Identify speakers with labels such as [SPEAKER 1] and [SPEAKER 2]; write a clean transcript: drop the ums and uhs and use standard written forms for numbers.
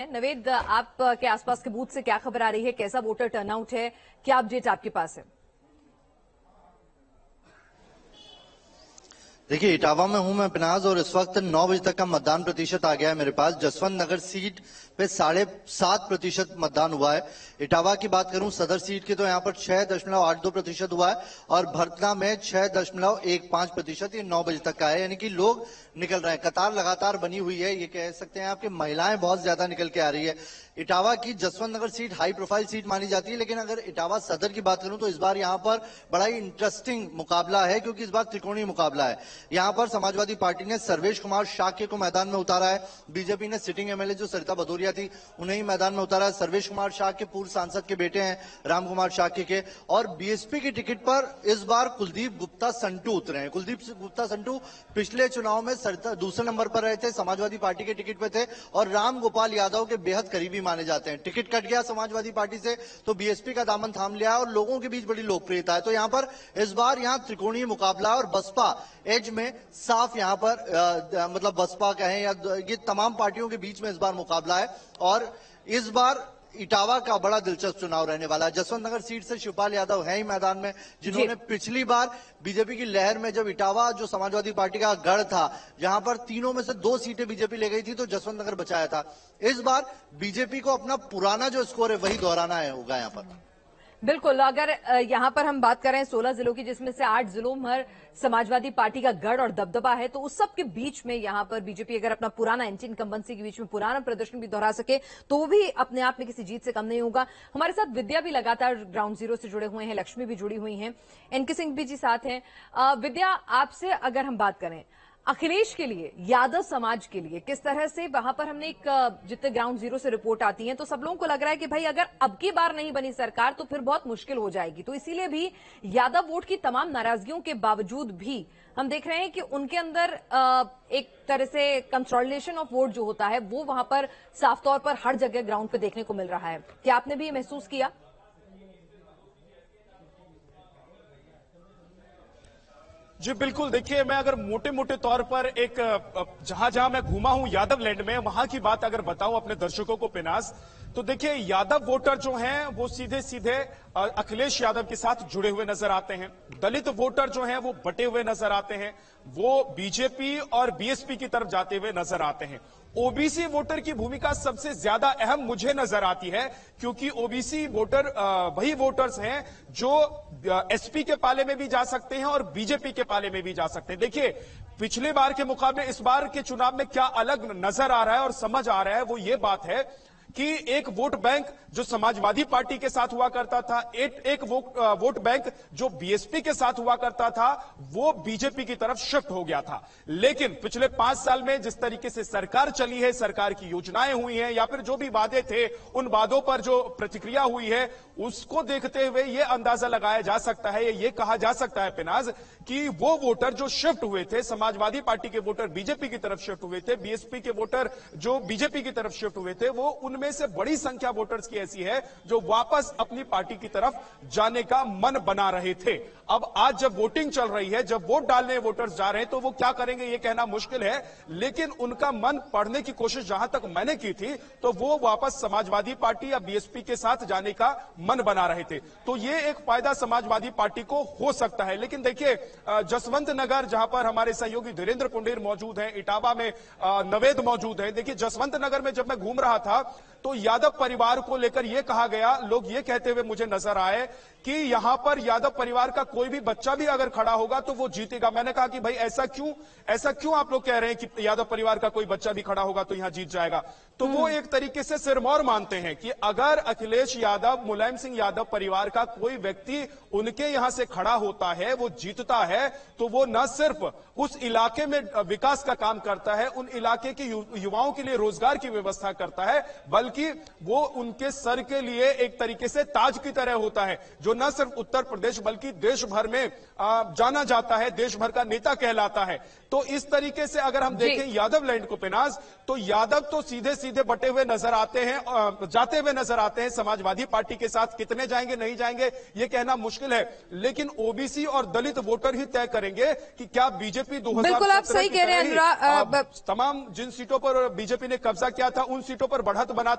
[SPEAKER 1] नवेद, आप के आसपास के बूथ से क्या खबर आ रही है? कैसा वोटर टर्नआउट है? क्या अपडेट आपके पास है?
[SPEAKER 2] देखिए, इटावा में हूं मैं पिनाज और इस वक्त 9 बजे तक का मतदान प्रतिशत आ गया है मेरे पास। जसवंत नगर सीट पे 7.5% मतदान हुआ है। इटावा की बात करूं सदर सीट की तो यहाँ पर 6.82% हुआ है और भरतना में 6.15%। ये 9 बजे तक का है, यानी कि लोग निकल रहे हैं। कतार लगातार बनी हुई है, ये कह सकते हैं आपकी महिलाएं बहुत ज्यादा निकल के आ रही है। इटावा की जसवंत नगर सीट हाई प्रोफाइल सीट मानी जाती है, लेकिन अगर इटावा सदर की बात करूं तो इस बार यहाँ पर बड़ा ही इंटरेस्टिंग मुकाबला है, क्योंकि इस बार त्रिकोणीय मुकाबला है। यहाँ पर समाजवादी पार्टी ने सर्वेश कुमार शाक्य को मैदान में उतारा है। बीजेपी ने सिटिंग एमएलए जो सरिता भदौरिया थी उन्हें ही मैदान में उतारा है। सर्वेश कुमार शाक्य पूर्व सांसद के बेटे हैं, राम कुमार शाक्य के। और बीएसपी की टिकट पर इस बार कुलदीप गुप्ता संटू उतरे हैं। कुलदीप गुप्ता संटू पिछले चुनाव में दूसरे नंबर पर रहे थे, समाजवादी पार्टी के टिकट पे थे और राम गोपाल यादव के बेहद करीबी माने जाते हैं। टिकट कट गया समाजवादी पार्टी से तो बीएसपी का दामन थाम लिया और लोगों के बीच बड़ी लोकप्रियता है। तो यहाँ पर इस बार यहाँ त्रिकोणीय मुकाबला और बसपा एज में साफ यहाँ पर मतलब बसपा कहें या ये तमाम पार्टियों के बीच में इस बार मुकाबला है। और इस बार इटावा का बड़ा दिलचस्प चुनाव रहने वाला है। जसवंत नगर सीट से शिवपाल यादव है ही मैदान में, जिन्होंने पिछली बार बीजेपी की लहर में जब इटावा जो समाजवादी पार्टी का गढ़ था, जहां पर तीनों में से 2 सीटें बीजेपी ले गई थी, तो जसवंत नगर बचाया था। इस बार बीजेपी को अपना पुराना जो स्कोर है वही दोहराना है होगा यहाँ पर।
[SPEAKER 1] बिल्कुल, अगर यहां पर हम बात करें 16 जिलों की, जिसमें से 8 जिलों में समाजवादी पार्टी का गढ़ और दबदबा है, तो उस सब के बीच में यहां पर बीजेपी अगर अपना पुराना एंटी इनकम्बेंसी के बीच में पुराना प्रदर्शन भी दोहरा सके तो वो भी अपने आप में किसी जीत से कम नहीं होगा। हमारे साथ विद्या भी लगातार ग्राउंड जीरो से जुड़े हुए हैं, लक्ष्मी भी जुड़ी हुई हैं, एनके सिंह भी जी साथ हैं। विद्या, आपसे अगर हम बात करें अखिलेश के लिए, यादव समाज के लिए, किस तरह से वहां पर हमने जितने ग्राउंड जीरो से रिपोर्ट आती है तो सब लोगों को लग रहा है कि भाई अगर अब की बार नहीं बनी सरकार तो फिर बहुत मुश्किल हो जाएगी। तो इसीलिए भी यादव वोट की तमाम नाराजगियों के बावजूद भी हम देख रहे हैं कि उनके अंदर एक तरह से कंसोलिडेशन ऑफ वोट जो होता है वो वहां पर साफ तौर पर हर जगह ग्राउंड पे देखने को मिल रहा है। क्या आपने भी ये महसूस किया?
[SPEAKER 3] जी बिल्कुल, देखिए मैं अगर मोटे मोटे तौर पर एक जहां जहां मैं घूमा हूं यादव लैंड में, वहां की बात अगर बताऊं अपने दर्शकों को पिनास, तो देखिए यादव वोटर जो हैं वो सीधे सीधे अखिलेश यादव के साथ जुड़े हुए नजर आते हैं। दलित वोटर जो हैं वो बटे हुए नजर आते हैं, वो बीजेपी और बीएसपी की तरफ जाते हुए नजर आते हैं। ओबीसी वोटर की भूमिका सबसे ज्यादा अहम मुझे नजर आती है, क्योंकि ओबीसी वोटर वही वोटर्स हैं जो एसपी के पाले में भी जा सकते हैं और बीजेपी के पाले में भी जा सकते हैं। देखिए पिछले बार के मुकाबले इस बार के चुनाव में क्या अलग नजर आ रहा है और समझ आ रहा है, वो ये बात है कि एक वोट बैंक जो समाजवादी पार्टी के साथ हुआ करता था, एक वोट बैंक जो बीएसपी के साथ हुआ करता था, वो बीजेपी की तरफ शिफ्ट हो गया था। लेकिन पिछले 5 साल में जिस तरीके से सरकार चली है, सरकार की योजनाएं हुई हैं या फिर जो भी वादे थे उन वादों पर जो प्रतिक्रिया हुई है, उसको देखते हुए ये अंदाजा लगाया जा सकता है, ये कहा जा सकता है पिनाज, कि वो वोटर जो शिफ्ट हुए थे, समाजवादी पार्टी के वोटर बीजेपी की तरफ शिफ्ट हुए थे, बीएसपी के वोटर जो बीजेपी की तरफ शिफ्ट हुए थे, वो उनमें से बड़ी संख्या वोटर्स की ऐसी है जो वापस अपनी पार्टी की तरफ जाने का मन बना रहे थे। अब आज जब वोटिंग चल रही है, जब वोट डालने वोटर्स जा रहे हैं, तो वो क्या करेंगे ये कहना मुश्किल है, लेकिन उनका मन पढ़ने की कोशिश जहां तक मैंने की थी तो वो वापस समाजवादी पार्टी या बीएसपी के साथ जाने का मन बना रहे थे। तो ये एक फायदा समाजवादी पार्टी को हो सकता है। लेकिन देखिए जसवंत नगर, जहां पर हमारे सहयोगी धीरेन्द्र कुंडेर मौजूद हैं, इटावा में नवेद मौजूद है। देखिए जसवंत नगर में जब मैं घूम रहा था तो यादव परिवार को लेकर यह कहा गया, लोग ये कहते हुए मुझे नजर आए कि यहां पर यादव परिवार का कोई भी बच्चा भी अगर खड़ा होगा तो वो जीतेगा। मैंने कहा कि भाई ऐसा क्यों आप लोग कह रहे हैं कि यादव परिवार का कोई बच्चा भी खड़ा होगा तो यहां जीत जाएगा? तो वो एक तरीके से सिरमौर मानते हैं कि अगर अखिलेश यादव, मुलायम सिंह यादव परिवार का कोई व्यक्ति उनके यहां से खड़ा होता है, वो जीतता है, तो वो न सिर्फ उस इलाके में विकास का काम करता है, उन इलाके के युवाओं के लिए रोजगार की व्यवस्था करता है, बल्कि बल्कि वो उनके सर के लिए एक तरीके से ताज की तरह होता है, जो न सिर्फ उत्तर प्रदेश बल्कि देश भर में जाना जाता है, देश भर का नेता कहलाता है। तो इस तरीके से अगर हम देखें यादव लैंड को पिनाज, तो यादव तो सीधे सीधे बटे हुए नजर आते हैं, जाते हुए नजर आते हैं समाजवादी पार्टी के साथ। कितने जाएंगे नहीं जाएंगे ये कहना मुश्किल है, लेकिन ओबीसी और दलित वोटर ही तय करेंगे कि क्या बीजेपी 2017
[SPEAKER 1] बिल्कुल आप सही कह रहे हैं अनुराग।
[SPEAKER 3] तमाम जिन सीटों पर बीजेपी ने कब्जा किया था उन सीटों पर बढ़त बना